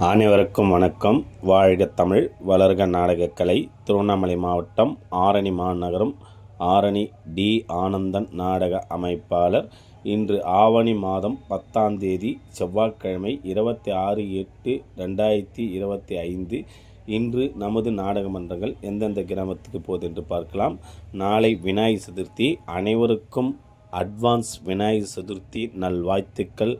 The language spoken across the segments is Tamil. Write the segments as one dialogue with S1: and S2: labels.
S1: அனைவருக்கும் வணக்கம். வாழ்க தமிழ், வளர்க நாடகக்கலை. திருவண்ணாமலை மாவட்டம் ஆரணி மாநகரம் ஆரணி டி. ஆனந்தன் நாடக அமைப்பாளர். இன்று ஆவணி மாதம் 10ஆம் தேதி செவ்வாய்க்கிழமை 26/8/2025. இன்று நமது நாடக மன்றங்கள் எந்தெந்த கிராமத்துக்கு போகுது என்று பார்க்கலாம். நாளை விநாயகர் சதுர்த்தி. அனைவருக்கும் அட்வான்ஸ் விநாயகர் சதுர்த்தி நல்வாழ்த்துக்கள்.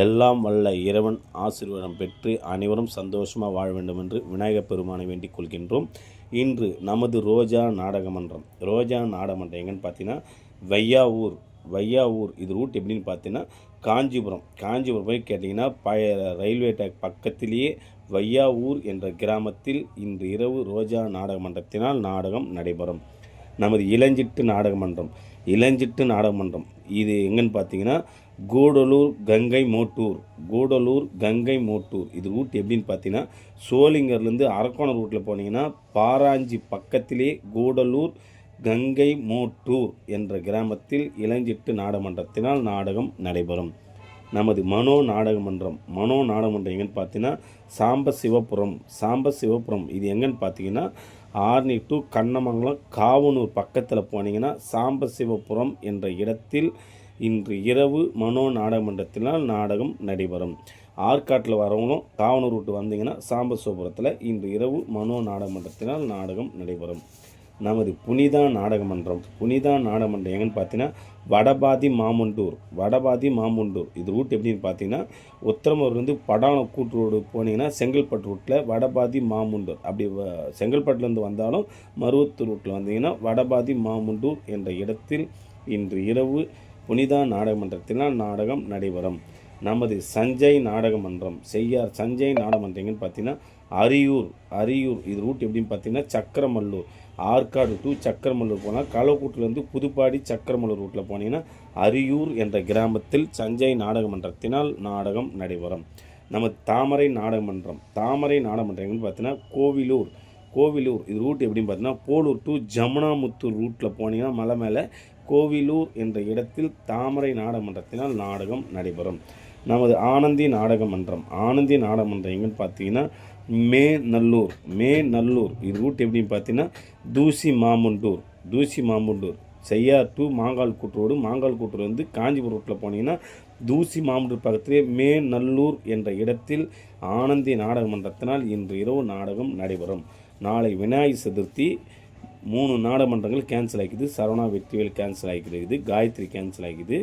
S1: எல்லாம் வல்ல இறைவன் ஆசீர்வாதம் பெற்று அனைவரும் சந்தோஷமாக வாழ வேண்டும் என்று விநாயகர் பெருமானை வேண்டிக் கொள்கின்றோம். இன்று நமது ரோஜா நாடகமன்றம் எங்கன்னு பார்த்தீங்கன்னா வையாவூர் இது ரூட் எப்படின்னு பார்த்தீங்கன்னா காஞ்சிபுரம் போய் கேட்டிங்கன்னா ரயில்வே ட்ராக் பக்கத்திலேயே வையாவூர் என்ற கிராமத்தில் இன்று இரவு ரோஜா நாடகமன்றத்தினால் நாடகம் நடைபெறும். நமது இளஞ்சிட்டு நாடகமன்றம் இது எங்கன்னு பார்த்தீங்கன்னா கூடலூர் கங்கை மோட்டூர் இது ரூட் எப்படின்னு பார்த்தீங்கன்னா சோளிங்கர்லேருந்து அரக்கோணம் ரூட்டில் போனீங்கன்னா பாராஞ்சி பக்கத்திலே கூடலூர் கங்கை மோட்டூர் என்ற கிராமத்தில் இளஞ்சிட்டு நாடகமன்றத்தினால் நாடகம் நடைபெறும். நமது மனோ நாடகமன்றம் எங்கன்னு பார்த்தீங்கன்னா சாம்பசிவபுரம் இது எங்கன்னு பார்த்தீங்கன்னா ஆர்னி டு கண்ணமங்கலம் காவனூர் பக்கத்தில் போனீங்கன்னா சாம்பசிவபுரம் என்ற இடத்தில் இன்று இரவு மனோ நாடகமன்றத்தினால் நாடகம் நடைபெறும். ஆற்காட்டில் வரவங்களும் காவனூர் ரூட்டு வந்தீங்கன்னா சாம்பசிவபுரத்தில் இன்று இரவு மனோ நாடகமன்றத்தினால் நாடகம் நடைபெறும். நமது புனிதா நாடகமன்றம் எங்கன்னு பார்த்தீங்கன்னா வடபாதி மாமுண்டூர் இது ரூட் எப்படின்னு பார்த்தீங்கன்னா உத்தரமூர்லேருந்து படானம் கூட்டு ரோடு போனீங்கன்னா செங்கல்பட்டு ரூட்டில் வடபாதி மாமுண்டூர், அப்படி செங்கல்பட்டுலேருந்து வந்தாலும் மருவத்தூர் ரூட்டில் வந்தீங்கன்னா வடபாதி மாமுண்டூர் என்ற இடத்தில் இன்று இரவு புனிதா நாடகமன்றத்தினால் நாடகம் நடைபெறும். நமது சஞ்சய் நாடகமன்றம் எங்கன்னு பார்த்தீங்கன்னா அரியூர் இது ரூட் எப்படின்னு பார்த்தீங்கன்னா சக்கரமல்லூர், ஆற்காடு டு சக்கரமல்லூர் போனால் கள்ளக்கூட்டிலேருந்து புதுப்பாடி சக்கரமல்லூர் ரூட்டில் போனீங்கன்னா அரியூர் என்ற கிராமத்தில் சஞ்சய் நாடகமன்றத்தினால் நாடகம் நடைபெறும். நம்ம தாமரை நாடகமன்றம் எங்கன்னு பார்த்தீங்கன்னா கோவிலூர் இது ரூட் எப்படின்னு பார்த்தீங்கன்னா போலூர் டு ஜமுனாமுத்தூர் ரூட்டில் போனீங்கன்னா மலை மேலே கோவிலூர் என்ற இடத்தில் தாமரை நாடகமன்றத்தினால் நாடகம் நடைபெறும். நமது ஆனந்தி நாடகமன்றம் எங்கன்னு பார்த்தீங்கன்னா மே நல்லூர் இது ரூட் எப்படின்னு பார்த்தீங்கன்னா தூசி மாமுண்டூர் செய்யார் டு மாங்கால் கூட்டு வந்து காஞ்சிபுரம் ரூட்டில் போனீங்கன்னா தூசி மாமுண்டூர் பக்கத்திலே மே நல்லூர் என்ற இடத்தில் ஆனந்தி நாடகமன்றத்தினால் இன்று இரவு நாடகம் நடைபெறும். நாளை விநாயகர் சதுர்த்தி. 3 நாடகமன்றங்கள் கேன்சல் ஆகிக்குது. சரவணா வெற்றிவேல் கேன்சல் ஆகிக்கிறது, காயத்ரி கேன்சல் ஆகிக்குது,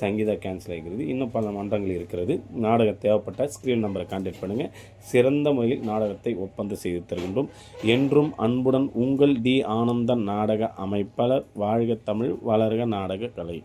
S1: சங்கீதா கேன்சல் ஆகிக்கிறது. இன்னும் பல மன்றங்கள் இருக்கிறது. நாடகம் தேவைப்பட்ட ஸ்க்ரீன் நம்பரை கான்டாக்ட் பண்ணுங்கள். சிறந்த முறையில் நாடகத்தை ஒப்பந்தம் செய்து தருகின்றோம். என்றும் அன்புடன் உங்கள் டி. ஆனந்தன் நாடக அமைப்பாளர். வாழ்க தமிழ், வளர்க நாடக கலை.